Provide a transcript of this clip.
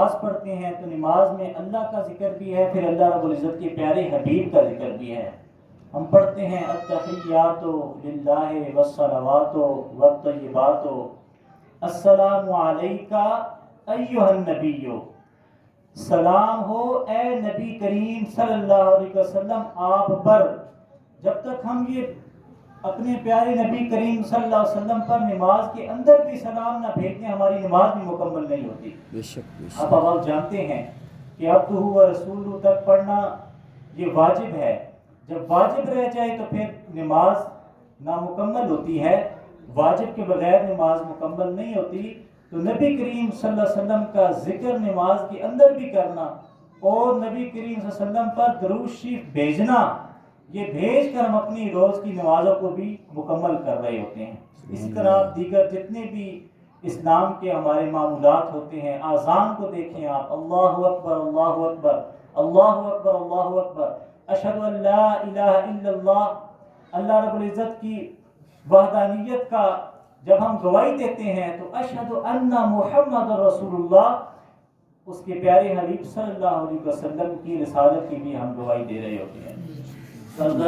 نماز پڑھتے ہیں تو نماز میں اللہ کا ذکر بھی ہے، پھر اللہ رب العزت کے پیارے حبیب کا ذکر بھی ہے۔ ہم پڑھتے ہیں التحیات للہ والصلوات والطیبات، السلام علیک ایھا النبی، سلام ہو اے نبی کریم صلی اللہ علیہ وسلم آپ پر۔ جب تک ہم یہ اپنے پیارے نبی کریم صلی اللہ علیہ وسلم پر نماز کے اندر بھی سلام نہ بھیجیں، ہماری نماز بھی مکمل نہیں ہوتی۔ بے شک آپ جانتے ہیں کہ عبدہ و رسولہ تک پڑھنا یہ واجب ہے۔ جب واجب رہ جائے تو پھر نماز نامکمل ہوتی ہے، واجب کے بغیر نماز مکمل نہیں ہوتی۔ تو نبی کریم صلی اللہ علیہ وسلم کا ذکر نماز کے اندر بھی کرنا اور نبی کریم صلی اللہ علیہ وسلم پر درود شریف بھیجنا، یہ بھیج کر ہم اپنی روز کی نمازوں کو بھی مکمل کر رہے ہوتے ہیں۔ اسی طرح دیگر جتنے بھی اسلام کے ہمارے معمولات ہوتے ہیں، اذان کو دیکھیں آپ، اللہ اکبر اللہ اکبر اللہ اکبر اللہ اکبر، اشہد ان لا الہ الا اللہ، اللہ رب العزت کی وحدانیت کا جب ہم گواہی دیتے ہیں تو اشہد ان محمد رسول اللہ، اس کے پیارے حبیب صلی اللہ علیہ وسلم کی رسالت کی بھی ہم گواہی دے رہے ہوتے ہیں۔